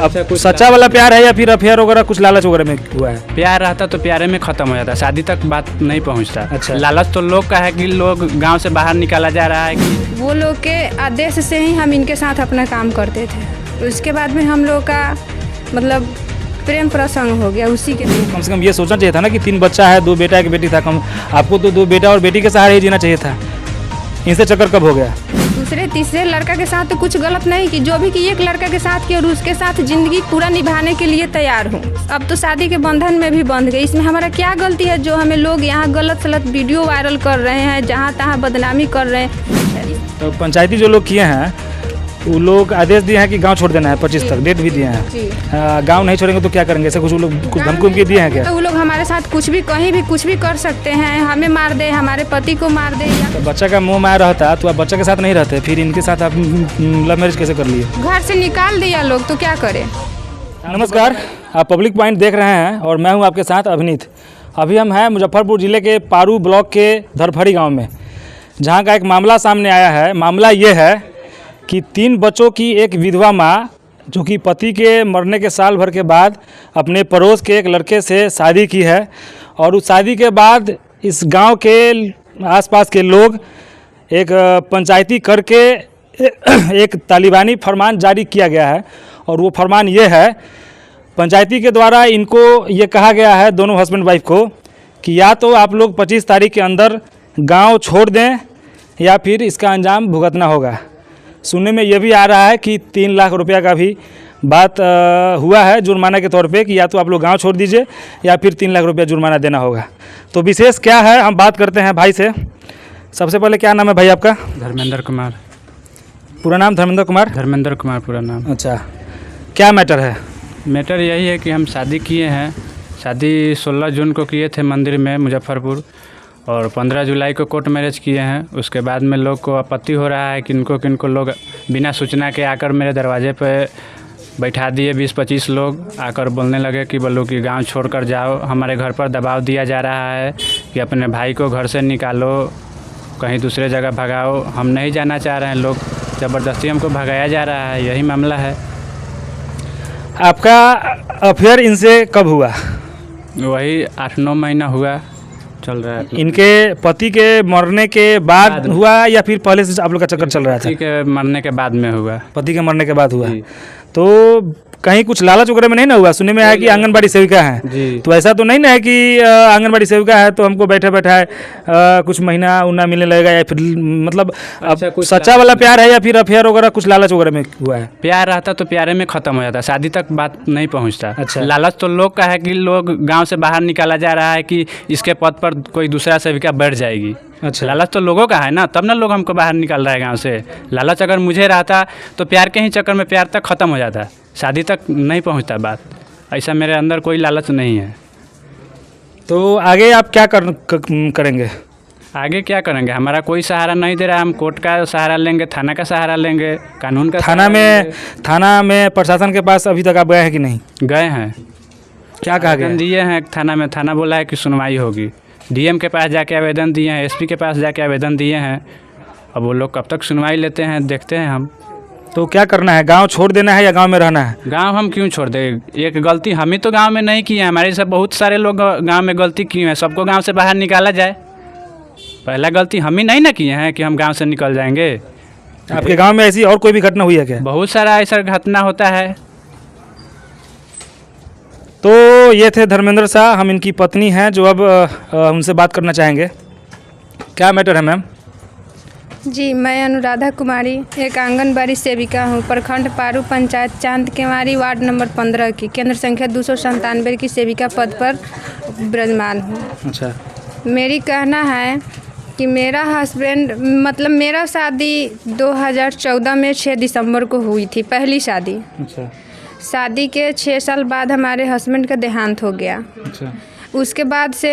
अब सच्चा वाला प्यार है या फिर अफेयर वगैरह कुछ लालच वगैरह में हुआ है? प्यार रहता तो प्यारे में ख़त्म हो जाता, शादी तक बात नहीं पहुंचता। अच्छा। लालच तो लोग का है कि लोग गांव से बाहर निकाला जा रहा है कि वो लोग के आदेश से ही हम इनके साथ अपना काम करते थे। उसके बाद में हम लोग का मतलब प्रेम प्रसंग हो गया उसी के लिए। कम से कम ये सोचना चाहिए था ना कि 3 बच्चा है, 2 बेटा 1 बेटी था। कम आपको तो 2 बेटा और बेटी के सहारे ही जीना चाहिए था। इनसे चक्कर कब हो गया? दूसरे तीसरे लड़का के साथ तो कुछ गलत नहीं कि जो भी कि एक लड़का के साथ की और उसके साथ जिंदगी पूरा निभाने के लिए तैयार हूँ। अब तो शादी के बंधन में भी बंध गई। इसमें हमारा क्या गलती है जो हमें लोग यहाँ गलत सलत वीडियो वायरल कर रहे हैं, जहाँ तहाँ बदनामी कर रहे हैं। तो पंचायती जो लोग किए हैं वो लोग आदेश दिए हैं कि गांव छोड़ देना है 25 तक, डेट भी दिए हैं। गांव नहीं छोड़ेंगे तो क्या करेंगे? ऐसे कुछ लोग कुछ धमकी दिए हैं क्या? तो वो लोग हमारे साथ कुछ भी कहीं भी कुछ भी कर सकते हैं, हमें मार दे, हमारे पति को मार दे। तो बच्चा का मुँह माया रहता तो आप बच्चा के साथ नहीं रहते, फिर इनके साथ आप लव मैरिज कैसे कर लिए? घर से निकाल दिया लोग तो क्या करें। नमस्कार, आप पब्लिक पॉइंट देख रहे हैं और मैं हूं आपके साथ अभिनीत। अभी हम हैं मुजफ्फरपुर ज़िले के पारू ब्लॉक के धरफड़ी गांव में, जहां का एक मामला सामने आया है। मामला ये है कि 3 बच्चों की एक विधवा माँ, जो कि पति के मरने के साल भर के बाद अपने पड़ोस के एक लड़के से शादी की है, और उस शादी के बाद इस गांव के आसपास के लोग एक पंचायती करके एक तालिबानी फरमान जारी किया गया है। और वो फरमान ये है, पंचायती के द्वारा इनको ये कहा गया है, दोनों हस्बैंड वाइफ को, कि या तो आप लोग 25 तारीख के अंदर गांव छोड़ दें या फिर इसका अंजाम भुगतना होगा। सुनने में ये भी आ रहा है कि 3 लाख रुपया का भी बात हुआ है जुर्माना के तौर पे, कि या तो आप लोग गांव छोड़ दीजिए या फिर 3 लाख रुपया जुर्माना देना होगा। तो विशेष क्या है, हम बात करते हैं भाई से। सबसे पहले क्या नाम है भाई आपका? धर्मेंद्र कुमार। पूरा नाम? धर्मेंद्र कुमार। धर्मेंद्र कुमार पूरा नाम। अच्छा, क्या मैटर है? मैटर यही है कि हम शादी किए हैं। शादी 16 जून को किए थे मंदिर में मुजफ्फरपुर, और 15 जुलाई को कोर्ट मैरिज किए हैं। उसके बाद में लोग को आपत्ति हो रहा है कि किनको लोग बिना सूचना के आकर मेरे दरवाजे पे बैठा दिए। 20-25 लोग आकर बोलने लगे कि बोलो कि गांव छोड़कर जाओ। हमारे घर पर दबाव दिया जा रहा है कि अपने भाई को घर से निकालो, कहीं दूसरे जगह भगाओ। हम नहीं जाना चाह रहे हैं, लोग ज़बरदस्ती हमको भगाया जा रहा है। यही मामला है। आपका अफेयर इनसे कब हुआ? वही 8-9 महीना हुआ चल रहा है। इनके पति के मरने के बाद हुआ या फिर पहले से आप लोग का चक्कर चल रहा था? पति के मरने के बाद में हुआ। पति के मरने के बाद हुआ। तो कहीं कुछ लालच वगैरह में नहीं ना हुआ? सुनने में आया कि आंगनबाड़ी सेविका है, तो ऐसा तो नहीं ना है कि आंगनबाड़ी सेविका है तो हमको बैठे बैठाए कुछ महीना उन्ना मिलने लगेगा, या फिर मतलब सच्चा वाला प्यार है या फिर अफेयर वगैरह कुछ लालच वगैरह में हुआ है? प्यार रहता तो प्यारे में ख़त्म हो जाता, शादी तक बात नहीं पहुंचता। अच्छा। लालच तो लोग का है कि लोग गांव से बाहर निकाला जा रहा है कि इसके पद पर कोई दूसरा सेविका बढ़ जाएगी। अच्छा। लालच तो लोगों का है ना, तब ना लोग हमको बाहर निकाल रहा है गांव से। लालच अगर मुझे रहता तो प्यार के ही चक्कर में प्यार तक ख़त्म हो जाता, शादी तक नहीं पहुंचता बात। ऐसा मेरे अंदर कोई लालच नहीं है। तो आगे आप क्या करेंगे? आगे क्या करेंगे? हमारा कोई सहारा नहीं दे रहा। हम कोर्ट का सहारा लेंगे, थाना का सहारा लेंगे, कानून का। थाना में प्रशासन के पास अभी तक आप गए हैं कि नहीं? गए हैं। क्या कहा गया? दिए हैं थाना में, थाना बोला है कि सुनवाई होगी। डीएम के पास जाके आवेदन दिए हैं, एसपी के पास जाके आवेदन दिए हैं। अब वो लोग कब तक सुनवाई लेते हैं देखते हैं हम। तो क्या करना है? गांव छोड़ देना है या गांव में रहना है? गांव हम क्यों छोड़ दें? एक गलती हम ही तो गांव में नहीं की है, हमारे सब बहुत सारे लोग गांव में गलती किए हैं। सबको गांव से बाहर निकाला जाए? पहला गलती हम ही नहीं ना किए हैं कि हम गांव से निकल जाएंगे। आपके गांव में ऐसी और कोई भी घटना हुई है क्या? बहुत सारा ऐसा घटना होता है। तो ये थे धर्मेंद्र शाह, हम इनकी पत्नी हैं जो अब उनसे बात करना चाहेंगे। क्या मैटर है मैम? जी, मैं अनुराधा कुमारी एक आंगनबाड़ी सेविका हूँ। प्रखंड पारू पंचायत चांद केवारी वार्ड नंबर 15 की केंद्र संख्या 297 की सेविका पद पर विराजमान हूँ। अच्छा। मेरी कहना है कि मेरा हस्बैंड मतलब मेरा शादी 2014 में 6 दिसंबर को हुई थी, पहली शादी। अच्छा। शादी के 6 साल बाद हमारे हस्बैंड का देहांत हो गया। अच्छा। उसके बाद से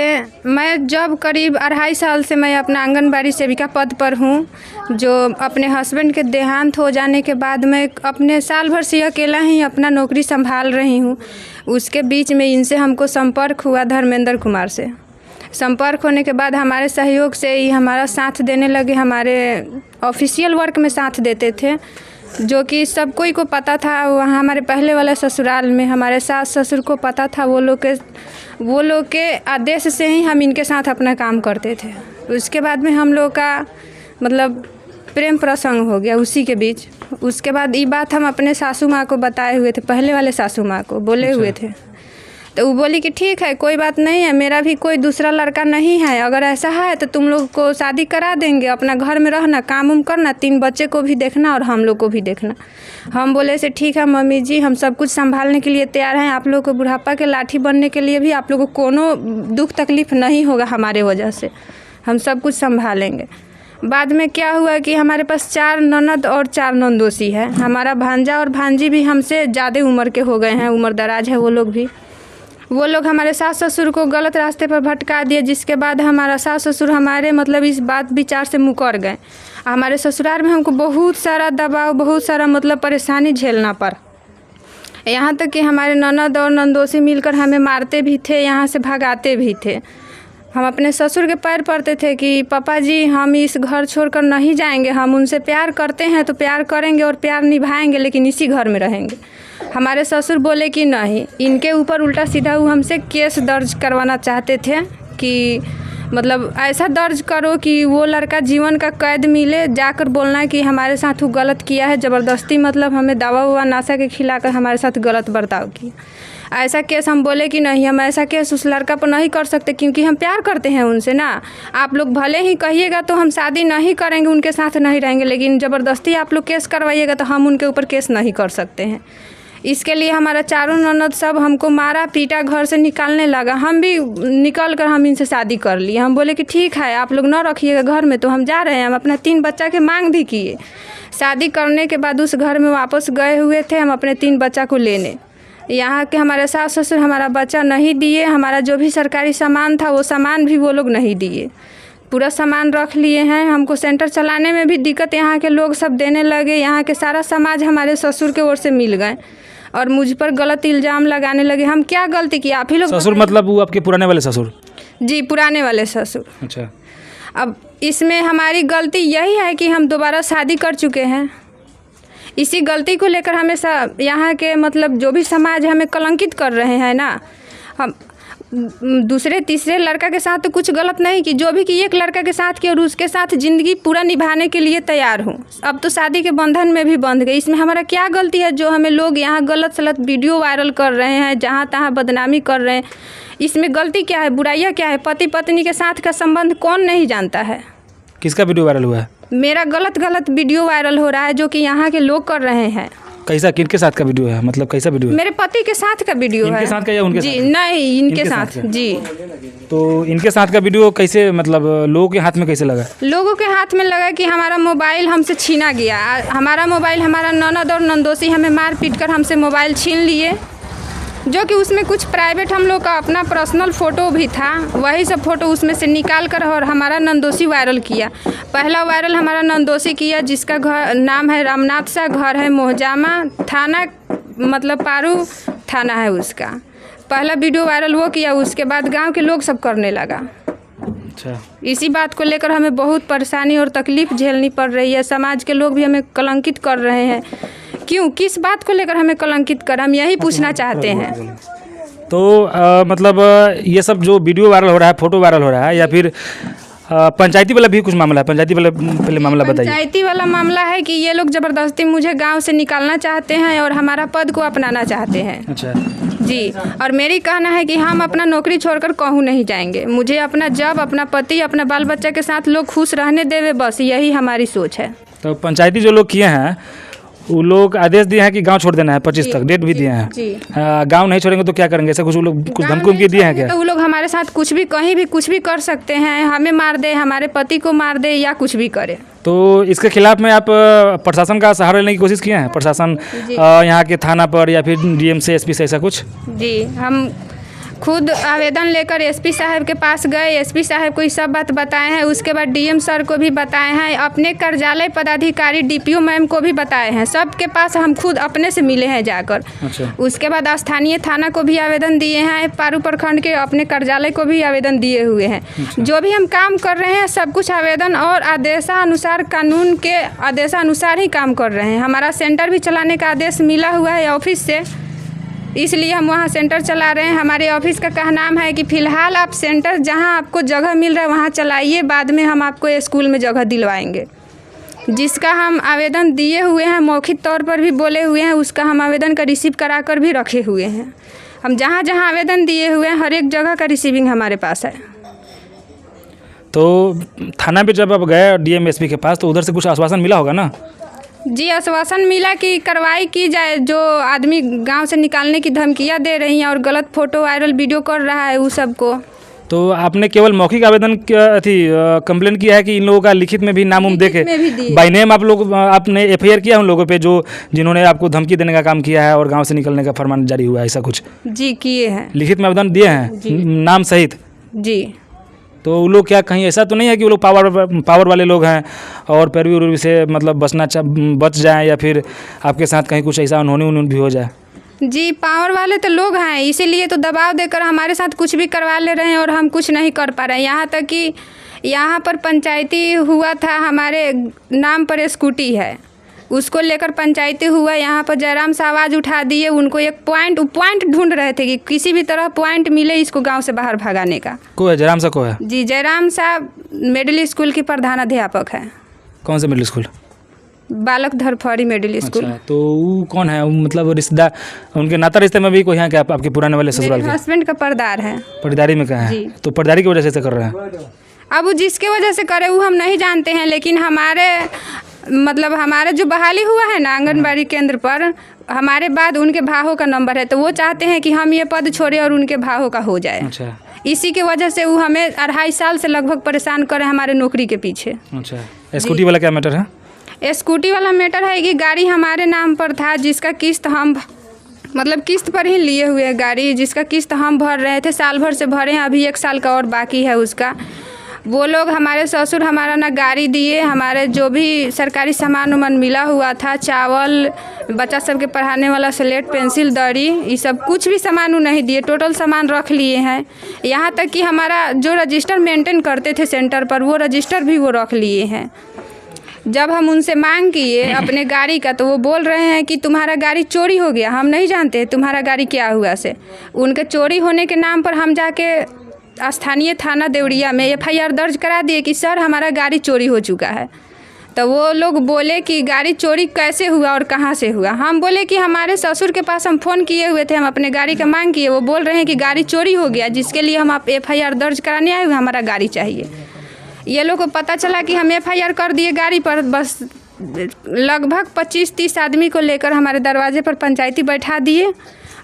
मैं जब करीब 2.5 साल से मैं अपना आंगनबाड़ी सेविका पद पर हूँ, जो अपने हस्बैंड के देहांत हो जाने के बाद मैं अपने साल भर से अकेला ही अपना नौकरी संभाल रही हूँ। उसके बीच में इनसे हमको संपर्क हुआ, धर्मेंद्र कुमार से। संपर्क होने के बाद हमारे सहयोग से ही हमारा साथ देने लगे, हमारे ऑफिशियल वर्क में साथ देते थे। जो कि सब कोई को पता था। वहाँ हमारे पहले वाले ससुराल में हमारे सास ससुर को पता था। वो लोग के आदेश से ही हम इनके साथ अपना काम करते थे। उसके बाद में हम लोग का मतलब प्रेम प्रसंग हो गया उसी के बीच। उसके बाद ये बात हम अपने सासू माँ को बताए हुए थे, पहले वाले सासू माँ को बोले हुए थे। तो वो बोली कि ठीक है, कोई बात नहीं है, मेरा भी कोई दूसरा लड़का नहीं है, अगर ऐसा है तो तुम लोग को शादी करा देंगे, अपना घर में रहना, काम उम करना, 3 बच्चे को भी देखना और हम लोग को भी देखना। हम बोले से ठीक है मम्मी जी, हम सब कुछ संभालने के लिए तैयार हैं। आप लोग को बुढ़ापा के लाठी बनने के लिए भी आप लोग को कोनो दुख तकलीफ़ नहीं होगा हमारे वजह से, हम सब कुछ संभालेंगे। बाद में क्या हुआ कि हमारे पास 4 ननद और 4 नंदोसी है। हमारा भांजा और भांजी भी हमसे ज़्यादा उम्र के हो गए हैं, उम्र दराज है वो लोग हमारे सास ससुर को गलत रास्ते पर भटका दिए, जिसके बाद हमारा सास ससुर हमारे मतलब इस बात विचार से मुकर गए। हमारे ससुराल में हमको बहुत सारा दबाव, बहुत सारा मतलब परेशानी झेलना पड़ा। यहाँ तक कि हमारे ननद और नंदोसी मिलकर हमें मारते भी थे, यहाँ से भगाते भी थे। हम अपने ससुर के पैर पड़ते थे कि पापा जी हम इस घर छोड़कर नहीं जाएंगे, हम उनसे प्यार करते हैं तो प्यार करेंगे और प्यार निभाएंगे, लेकिन इसी घर में रहेंगे। हमारे ससुर बोले कि नहीं, इनके ऊपर उल्टा सीधा वो हमसे केस दर्ज करवाना चाहते थे कि मतलब ऐसा दर्ज करो कि वो लड़का जीवन का कैद मिले, जाकर बोलना कि हमारे साथ वो गलत किया है, ज़बरदस्ती मतलब हमें दवा हुआ नाशा के खिलाकर हमारे साथ गलत बर्ताव किया। ऐसा केस हम बोले कि नहीं, हम ऐसा केस उस लड़का पर नहीं कर सकते, क्योंकि हम प्यार करते हैं उनसे ना। आप लोग भले ही कहिएगा तो हम शादी नहीं करेंगे, उनके साथ नहीं रहेंगे, लेकिन ज़बरदस्ती आप लोग केस करवाइएगा तो हम उनके ऊपर केस नहीं कर सकते हैं। इसके लिए हमारा 4 ननद सब हमको मारा पीटा, घर से निकालने लगा। हम भी निकल कर हम इनसे शादी कर लिए। हम बोले कि ठीक है, आप लोग ना रखिएगा घर में, तो हम जा रहे हैं। हम अपना 3 बच्चा के मांग भी किए। शादी करने के बाद उस घर में वापस गए हुए थे हम अपने 3 बच्चा को लेने। यहाँ के हमारे सास ससुर हमारा बच्चा नहीं दिए। हमारा जो भी सरकारी सामान था वो सामान भी वो लोग नहीं दिए, पूरा सामान रख लिए हैं। हमको सेंटर चलाने में भी दिक्कत यहाँ के लोग सब देने लगे। यहाँ के सारा समाज हमारे ससुर के ओर से मिल गए और मुझ पर गलत इल्ज़ाम लगाने लगे। हम क्या गलती किया, आप ही लोग। ससुर मतलब वो आपके पुराने वाले ससुर? जी, पुराने वाले ससुर। अच्छा। अब इसमें हमारी गलती यही है कि हम दोबारा शादी कर चुके हैं। इसी गलती को लेकर हमेशा यहाँ के मतलब जो भी समाज हमें कलंकित कर रहे हैं ना। हम दूसरे तीसरे लड़का के साथ तो कुछ गलत नहीं की, जो भी कि एक लड़का के साथ की और उसके साथ ज़िंदगी पूरा निभाने के लिए तैयार हूँ। अब तो शादी के बंधन में भी बंध गई। इसमें हमारा क्या गलती है जो हमें लोग यहाँ गलत सलत वीडियो वायरल कर रहे हैं, जहाँ तहाँ बदनामी कर रहे हैं। इसमें गलती क्या है, बुराइयाँ क्या है? पति पत्नी के साथ का संबंध कौन नहीं जानता है? किसका वीडियो वायरल हुआ है? मेरा गलत वीडियो वायरल हो रहा है जो कि यहाँ के लोग कर रहे हैं। कैसा, किनके साथ का वीडियो है? मतलब कैसा वीडियो है? मेरे पति के साथ का वीडियो है। इनके साथ का या उनके जी साथ? नहीं, इनके साथ जी। तो इनके साथ का वीडियो कैसे, मतलब लोगों के हाथ में कैसे लगा? लोगों के हाथ में लगा कि हमारा मोबाइल हमसे छीना गया। हमारा मोबाइल हमारा ननद और नंदोसी हमें मार पीट कर हमसे मोबाइल छीन लिए, जो कि उसमें कुछ प्राइवेट हम लोग का अपना पर्सनल फ़ोटो भी था। वही सब फ़ोटो उसमें से निकाल कर और हमारा नंदोसी वायरल किया। पहला वायरल हमारा नंदोसी किया, जिसका घर नाम है रामनाथ सा, घर है मोहजामा, थाना मतलब पारू थाना है उसका। पहला वीडियो वायरल वो किया, उसके बाद गांव के लोग सब करने लगा। अच्छा। इसी बात को लेकर हमें बहुत परेशानी और तकलीफ़ झेलनी पड़ रही है। समाज के लोग भी हमें कलंकित कर रहे हैं। क्यों, किस बात को लेकर हमें कलंकित कर, हम यही पूछना चाहते हैं। तो मतलब ये सब जो वीडियो वायरल हो रहा है, फोटो वायरल हो रहा है, या फिर पंचायती वाला भी कुछ मामला है? पंचायती वाला पहले मामला बताइए। पंचायती वाला मामला है कि ये लोग ज़बरदस्ती मुझे गांव से निकालना चाहते हैं और हमारा पद को अपनाना चाहते हैं। अच्छा जी, और मेरी कहना है कि हम अपना नौकरी छोड़कर कहूँ नहीं जाएंगे। मुझे अपना जॉब, अपना पति, अपना बाल बच्चा के साथ लोग खुश रहने देवे, बस यही हमारी सोच है। तो पंचायती जो लोग किए हैं वो लोग आदेश दिए हैं कि गांव छोड़ देना है, 25 तक डेट भी दिए हैं। गांव नहीं छोड़ेंगे तो क्या करेंगे? ऐसा कुछ वो लोग कुछ धमकी दिए हैं क्या? तो वो लोग हमारे साथ कुछ भी, कहीं भी कुछ भी कर सकते हैं। हमें मार दे, हमारे पति को मार दे, या कुछ भी करे। तो इसके खिलाफ में आप प्रशासन का सहारा लेने की कोशिश किए हैं? प्रशासन यहाँ के थाना पर या फिर DM से, SP से, ऐसा कुछ? जी, हम खुद आवेदन लेकर एसपी साहब के पास गए, एसपी साहब को ये सब बात बताए हैं। उसके बाद डीएम सर को भी बताए हैं, अपने कार्यालय पदाधिकारी डीपीओ मैम को भी बताए हैं। सबके पास हम खुद अपने से मिले हैं जाकर। अच्छा। उसके बाद स्थानीय थाना को भी आवेदन दिए हैं, पारू प्रखंड के अपने कार्यालय को भी आवेदन दिए हुए हैं। जो भी हम काम कर रहे हैं सब कुछ आवेदन और आदेशानुसार, कानून के आदेशानुसार ही काम कर रहे हैं। हमारा सेंटर भी चलाने का आदेश मिला हुआ है ऑफिस से, इसलिए हम वहाँ सेंटर चला रहे हैं। हमारे ऑफिस का कहनाम है कि फ़िलहाल आप सेंटर जहाँ आपको जगह मिल रहा है वहाँ चलाइए, बाद में हम आपको स्कूल में जगह दिलवाएंगे। जिसका हम आवेदन दिए हुए हैं, मौखिक तौर पर भी बोले हुए हैं, उसका हम आवेदन का रिसीव करा कर भी रखे हुए हैं। हम जहाँ जहाँ आवेदन दिए हुए हैं हर एक जगह का रिसीविंग हमारे पास है। तो थाना पे जब आप गए डीएम एसपी के पास तो उधर से कुछ आश्वासन मिला होगा ना? जी, आश्वासन मिला कि कार्रवाई की जाए। जो आदमी गांव से निकालने की धमकियां दे रही हैं और गलत फोटो वायरल वीडियो कर रहा है उस सबको। तो आपने केवल मौखिक आवेदन कंप्लेन किया है कि इन लोगों का लिखित में भी नाम उम देके बाय नेम आपने एफआईआर किया उन लोगों पे जिन्होंने आपको धमकी देने का काम किया है और गांव से निकलने का फरमान जारी हुआ है, ऐसा कुछ? जी किए हैं, लिखित में आवेदन दिए हैं नाम सहित? जी। तो वो लोग क्या कहीं ऐसा तो नहीं है कि वो लोग पावर वाले लोग हैं और पैरवी उरवी से मतलब बच जाएं या फिर आपके साथ कहीं कुछ ऐसा अनहोनी भी हो जाए? जी, पावर वाले तो लोग हैं, इसीलिए तो दबाव देकर हमारे साथ कुछ भी करवा ले रहे हैं और हम कुछ नहीं कर पा रहे हैं। यहाँ तक कि यहाँ पर पंचायती हुआ था, हमारे नाम पर स्कूटी है, उसको लेकर पंचायती हुआ। यहाँ पर जयराम साहब आवाज़ उठा दिए, उनको एक पॉइंट ढूंढ रहे थे कि किसी भी तरह पॉइंट मिले इसको गांव से बाहर भगाने का। को है जयराम साहब? को है जी, जयराम साहब मिडिल स्कूल के प्रधान अध्यापक है। कौन से मिडिल स्कूल? बालक धरफड़ी मिडिल स्कूल। अच्छा, तो वो कौन है? मतलब रिश्तेदार, उनके नाता रिश्ते में भी कोई है क्या आपके पुराने वाले ससुराल के? हस्बैंड का पर्दार है। पर्दारी में कहाँ है? तो पर्दारी की वजह से कर रहे हैं? अब वो जिसके वजह से करे वो हम नहीं जानते हैं, लेकिन हमारे जो बहाली हुआ है ना आंगनबाड़ी केंद्र पर, हमारे बाद उनके भावों का नंबर है, तो वो चाहते हैं कि हम ये पद छोड़े और उनके भावों का हो जाए। अच्छा। इसी की वजह से वो हमें 2.5 साल से लगभग परेशान कर रहे हैं हमारे नौकरी के पीछे। अच्छा। स्कूटी वाला क्या मैटर है? स्कूटी वाला मैटर है कि गाड़ी हमारे नाम पर था, जिसका किस्त हम किस्त पर ही लिए हुए गाड़ी, जिसका किस्त हम भर रहे थे, साल भर से भरे हैं, अभी 1 साल का और बाकी है उसका। वो लोग हमारे ससुर हमारा ना गाड़ी दिए, हमारे जो भी सरकारी सामान उमान मिला हुआ था, चावल, बच्चा सब के पढ़ाने वाला स्लेट, पेंसिल, दरी, ये सब कुछ भी सामान नहीं दिए, टोटल सामान रख लिए हैं। यहाँ तक कि हमारा जो रजिस्टर मेंटेन करते थे सेंटर पर, वो रजिस्टर भी वो रख लिए हैं। जब हम उनसे मांग किए अपने गाड़ी का, तो वो बोल रहे हैं कि तुम्हारा गाड़ी चोरी हो गया। हम नहीं जानते तुम्हारा गाड़ी क्या हुआ से। उनके चोरी होने के नाम पर हम जाके स्थानीय थाना देवरिया में एफआईआर दर्ज करा दिए कि सर हमारा गाड़ी चोरी हो चुका है। तो वो लोग बोले कि गाड़ी चोरी कैसे हुआ और कहाँ से हुआ। हम बोले कि हमारे ससुर के पास हम फ़ोन किए हुए थे, हम अपने गाड़ी का मांग किए, वो बोल रहे हैं कि गाड़ी चोरी हो गया, जिसके लिए हम आप एफआईआर दर्ज कराने आए हुए, हमारा गाड़ी चाहिए। ये लोग को पता चला कि हम एफआईआर कर दिए गाड़ी पर, बस लगभग 25-30 आदमी को लेकर हमारे दरवाजे पर पंचायती बैठा दिए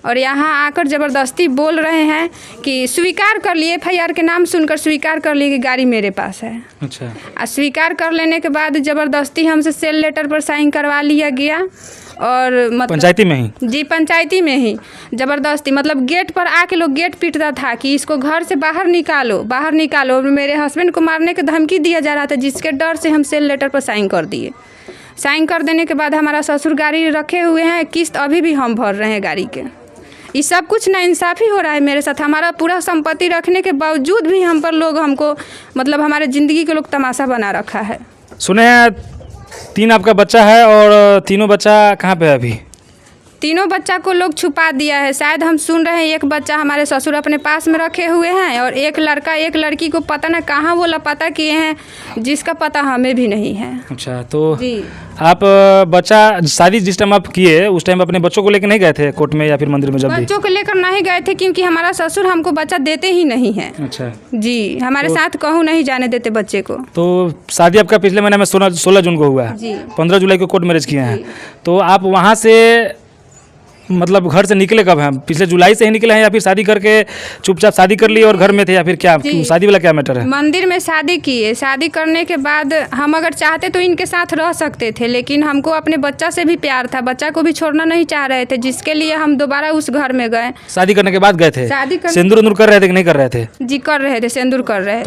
और यहाँ आकर ज़बरदस्ती बोल रहे हैं कि स्वीकार कर लिए, एफआईआर के नाम सुनकर स्वीकार कर लिए कि गाड़ी मेरे पास है। अच्छा। स्वीकार कर लेने के बाद ज़बरदस्ती हमसे सेल लेटर पर साइन करवा लिया गया और पंचायती में ही? जी, पंचायती में ही ज़बरदस्ती। गेट पर आके लोग गेट पीटता था कि इसको घर से बाहर निकालो, बाहर निकालो। मेरे हस्बैंड को मारने की धमकी दिया जा रहा था, जिसके डर से हम सेल लेटर पर साइन कर दिए। साइन कर देने के बाद हमारा ससुर गाड़ी रखे हुए हैं, किस्त अभी भी हम भर रहे हैं गाड़ी के। ये सब कुछ नाइंसाफ़ी हो रहा है मेरे साथ। हमारा पूरा संपत्ति रखने के बावजूद भी हम पर लोग हमको हमारे ज़िंदगी के लोग तमाशा बना रखा है। सुने हैं 3 आपका बच्चा है और तीनों बच्चा कहाँ पे है अभी? तीनों बच्चा को लोग छुपा दिया है। शायद हम सुन रहे हैं एक बच्चा हमारे ससुर अपने पास में रखे हुए हैं और एक लड़का एक लड़की को पता ना कहाँ वो लापता किए हैं, जिसका पता हमें भी नहीं है। अच्छा, तो जी। आप बच्चा शादी जिस टाइम आप किए उस टाइम अपने बच्चों को लेकर नहीं गए थे कोर्ट में या फिर मंदिर में? जब बच्चों को लेकर नहीं गए थे क्योंकि हमारा ससुर हमको बच्चा देते ही नहीं है। अच्छा जी, हमारे साथ कहूँ नहीं जाने देते बच्चे को। तो शादी आपका पिछले महीने में 16 जून को हुआ है, 15 जुलाई को कोर्ट मैरिज किए हैं। तो आप वहाँ से मतलब घर से निकले कब हैं? पिछले जुलाई से ही निकले हैं या फिर शादी करके चुपचाप शादी कर ली और घर में थे, या फिर क्या शादी वाला क्या मैटर है? मंदिर में शादी किए, शादी करने के बाद हम अगर चाहते तो इनके साथ रह सकते थे, लेकिन हमको अपने बच्चा से भी प्यार था, बच्चा को भी छोड़ना नहीं चाह रहे थे, जिसके लिए हम दोबारा उस घर में गए। शादी करने के बाद गए थे? शादी कर सिंदूर उंदूर कर रहे थे कि नहीं कर रहे थे? जी कर रहे थे, सिंदूर कर रहे थे।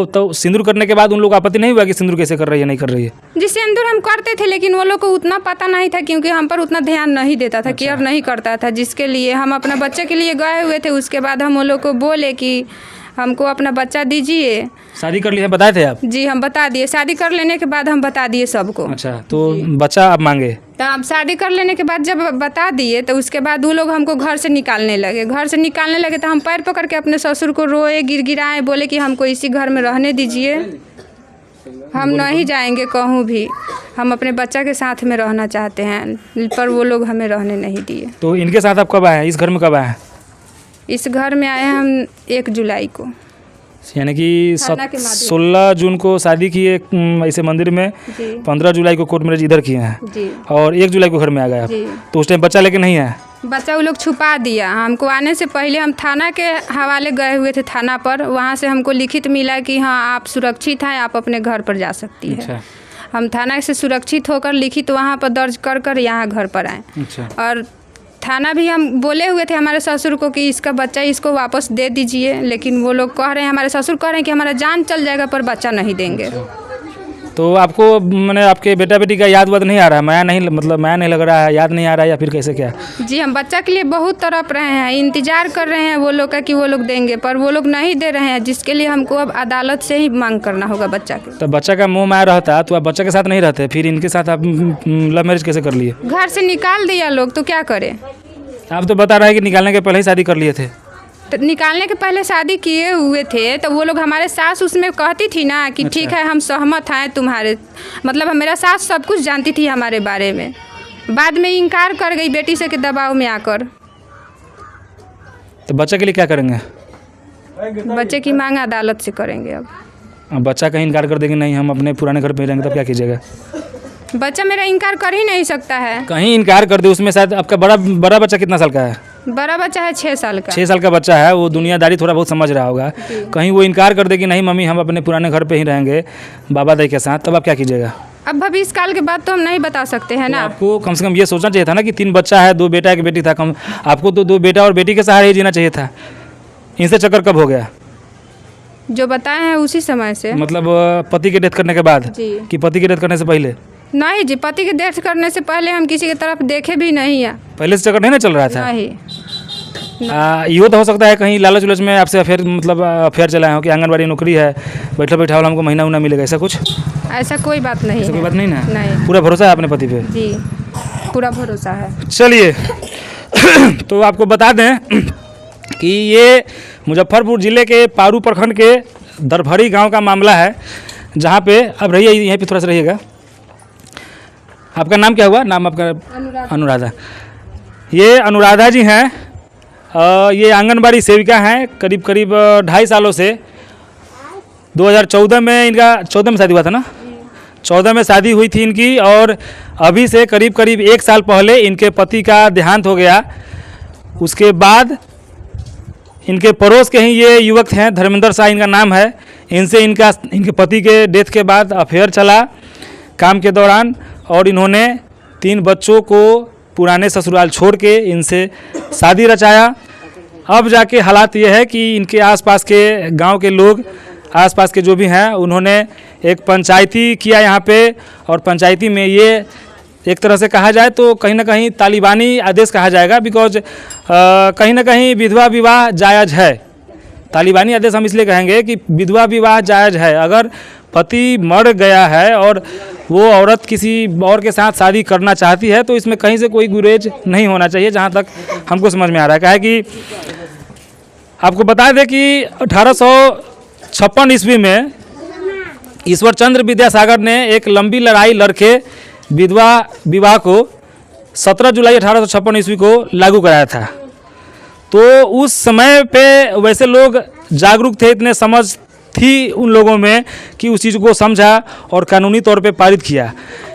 तो सिंदूर करने के बाद उन लोग को आपत्ति नहीं हुआ कि सिंदूर कैसे कर रही है, नहीं कर रही है? जी सिंदूर हम करते थे, लेकिन वो लोग को उतना पता नहीं था, क्योंकि हम पर उतना ध्यान नहीं देता था, केयर नहीं करता था, जिसके लिए हम अपना बच्चे के लिए गए हुए थे। उसके बाद हम वो लोग को बोले कि हमको अपना बच्चा दीजिए। शादी कर ली है, बताए थे आप? जी हम बता दिए, शादी कर लेने के बाद हम बता दिए सबको। अच्छा, तो बच्चा आप मांगे? तो अब शादी कर लेने के बाद जब बता दिए तो उसके बाद वो लोग हमको घर से निकालने लगे। घर से निकालने लगे तो हम पैर पकड़ के अपने ससुर को रोए, गिड़गिड़ाए, बोले कि हमको इसी घर में रहने दीजिए, हम नहीं जाएंगे कहूँ भी, हम अपने बच्चा के साथ में रहना चाहते हैं। पर वो लोग हमें रहने नहीं दिए। तो इनके साथ आप कब आए हैं? इस घर में कब आए हैं? इस घर में आए हम 1 जुलाई को, यानी कि थाना के माध्यम। 16 जून को शादी किए ऐसे मंदिर में, जी 15 जुलाई को कोर्ट मैरिज इधर किए हैं, जी और 1 जुलाई को घर में आ गए आप। जी। तो उस टाइम बच्चा लेके नहीं आया? बच्चा वो लोग छुपा दिया। हमको आने से पहले हम थाना के हवाले गए हुए थे, थाना पर। वहाँ से हमको लिखित मिला कि हाँ आप सुरक्षित हैं, आप अपने घर पर जा सकती है। अच्छा। हम थाना से सुरक्षित होकर लिखित वहाँ पर दर्ज कर यहाँ घर पर आए। अच्छा। और थाना भी हम बोले हुए थे हमारे ससुर को कि इसका बच्चा इसको वापस दे दीजिए, लेकिन वो लोग कह रहे हैं, हमारे ससुर कह रहे हैं कि हमारा जान चल जाएगा पर बच्चा नहीं देंगे। तो आपको मैंने आपके बेटा बेटी का याद वाद नहीं आ रहा है? माया नहीं, मतलब माया नहीं लग रहा है, याद नहीं आ रहा है, या फिर कैसे क्या? जी हम बच्चा के लिए बहुत तड़प रहे हैं, इंतजार कर रहे हैं वो लोग का कि वो लोग देंगे, पर वो लोग नहीं दे रहे हैं, जिसके लिए हमको अब अदालत से ही मांग करना होगा बच्चा के। तो बच्चा का मोह माया रहता तो आप बच्चा के साथ नहीं रहते, फिर इनके साथ आप लव मैरिज कैसे कर लिए? घर से निकाल दिया लोग, तो क्या करें? आप तो बता रहे हैं कि निकालने के पहले ही शादी कर लिए थे। तो निकालने के पहले शादी किए हुए थे, तो वो लोग हमारे सास उसमें कहती थी ना कि ठीक है हम सहमत हैं तुम्हारे, मतलब मेरा सास सब कुछ जानती थी हमारे बारे में। बाद में इनकार कर गई बेटी से के दबाव में आकर। तो बच्चे के लिए क्या करेंगे? बच्चे की मांग अदालत से करेंगे। अब बच्चा कहीं इनकार कर देंगे, नहीं हम अपने पुराने घर पे रहेंगे, तब क्या कीजिएगा? बच्चा मेरा इनकार कर ही नहीं सकता है। कहीं इनकार कर दे, उसमें शायद आपका बड़ा बच्चा कितना साल का है? बड़ा बच्चा है 6 साल का। 6 साल का बच्चा है, वो दुनियादारी थोड़ा बहुत समझ रहा होगा। कहीं वो इनकार कर दे कि नहीं मम्मी हम अपने पुराने घर पे ही रहेंगे बाबा दाई के साथ, तब आप क्या कीजिएगा? अब भविष्य काल के बाद तो हम नहीं बता सकते हैं ना। आपको कम से कम ये सोचना चाहिए था ना कि 3 बच्चा है, 2 बेटा 1 बेटी था, कम आपको तो 2 बेटा और बेटी के सहारे ही जीना चाहिए था। इनसे चक्कर कब हो गया? जो बताए हैं उसी समय से। मतलब पति के डेथ करने के बाद जी। कि पति के डेथ करने से पहले? नहीं जी, पति के डेथ करने से पहले हम किसी की तरफ देखे भी नहीं है। पहले से चक्कर नहीं ना चल रहा था? नहीं। ये तो हो सकता है कहीं लालच उलच में आपसे अफेयर, मतलब अफेयर चलाए हो कि आंगनबाड़ी नौकरी है, बैठा बैठा वाला हमको महीना उना मिलेगा, ऐसा कुछ? ऐसा कोई बात नहीं ऐसा है। कोई बात नहीं ना? नहीं। पूरा भरोसा है अपने पति पे? जी पूरा भरोसा है। चलिए तो आपको बता दें कि ये मुजफ्फरपुर ज़िले के पारू प्रखंड के दरभरी गांव का मामला है, जहां पे अब रहिए यहीं पे थोड़ा सा रहिएगा। आपका नाम क्या हुआ? नाम आपका? अनुराधा। ये अनुराधा जी हैं, ये आंगनबाड़ी सेविका हैं करीब 2.5 सालों से। 2014 में इनका 14 में शादी हुआ था ना? 14 में शादी हुई थी इनकी, और अभी से करीब 1 साल पहले इनके पति का देहांत हो गया। उसके बाद इनके पड़ोस के ही ये युवक हैं, धर्मेंद्र शाह इनका नाम है। इनसे इनके पति के डेथ के बाद अफेयर चला काम के दौरान, और इन्होंने 3 बच्चों को पुराने ससुराल छोड़ के इनसे शादी रचाया। अब जाके हालात ये है कि इनके आसपास के गांव के लोग, आसपास के जो भी हैं, उन्होंने एक पंचायती किया यहाँ पे, और पंचायती में ये एक तरह से कहा जाए तो कहीं ना कहीं तालिबानी आदेश कहा जाएगा, बिकॉज कहीं ना कहीं विधवा विवाह जायज़ है। तालिबानी आदेश हम इसलिए कहेंगे कि विधवा विवाह जायज़ है। अगर पति मर गया है और वो औरत किसी और के साथ शादी करना चाहती है तो इसमें कहीं से कोई गुरेज नहीं होना चाहिए, जहाँ तक हमको समझ में आ रहा है। क्या है कि आपको बता दें कि 1856 ईस्वी में ईश्वर चंद्र विद्यासागर ने एक लंबी लड़ाई लड़के विधवा विवाह को 17 जुलाई 1856 ईस्वी को लागू कराया था। तो उस समय पे वैसे लोग जागरूक थे, इतने समझ थी उन लोगों में कि उस चीज़ को समझा और कानूनी तौर पे पारित किया।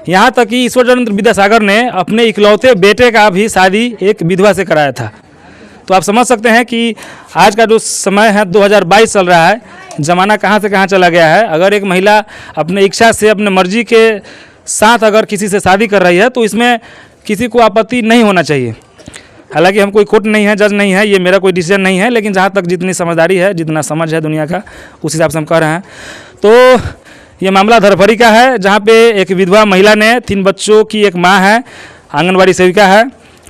यहाँ तक कि ईश्वरचंद्र विद्यासागर ने अपने इकलौते बेटे का भी शादी एक विधवा से कराया था। तो आप समझ सकते हैं कि आज का जो समय है 2022 चल रहा है, ज़माना कहाँ से कहाँ चला गया है। अगर एक महिला अपने इच्छा से अपने मर्जी के साथ अगर किसी से शादी कर रही है तो इसमें किसी को आपत्ति नहीं होना चाहिए। हालांकि हम कोई कोर्ट नहीं है, जज नहीं है, ये मेरा कोई डिसीजन नहीं है, लेकिन जहाँ तक जितनी समझदारी है, जितना समझ है दुनिया का, उस हिसाब से हम कह रहे हैं। तो ये मामला धरफरी का है, जहाँ पे एक विधवा महिला ने 3 बच्चों की एक माँ है, आंगनबाड़ी सेविका है,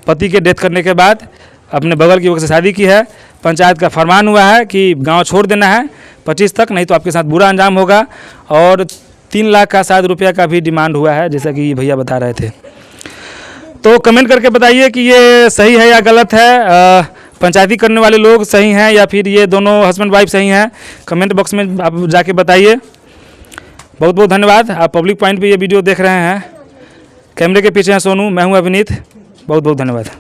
पति के डेथ करने के बाद अपने बगल की युवक से शादी की है। पंचायत का फरमान हुआ है कि गांव छोड़ देना है 25 तक, नहीं तो आपके साथ बुरा अंजाम होगा। और 3 लाख का शायद रुपया का भी डिमांड हुआ है, जैसा कि ये भैया बता रहे थे। तो कमेंट करके बताइए कि ये सही है या गलत है, पंचायती करने वाले लोग सही हैं या फिर ये दोनों हस्बैंड वाइफ सही हैं। कमेंट बॉक्स में आप जाके बताइए। बहुत बहुत धन्यवाद। आप पब्लिक पॉइंट पे ये वीडियो देख रहे हैं। कैमरे के पीछे हैं सोनू, मैं हूँ अभिनीत। बहुत बहुत धन्यवाद।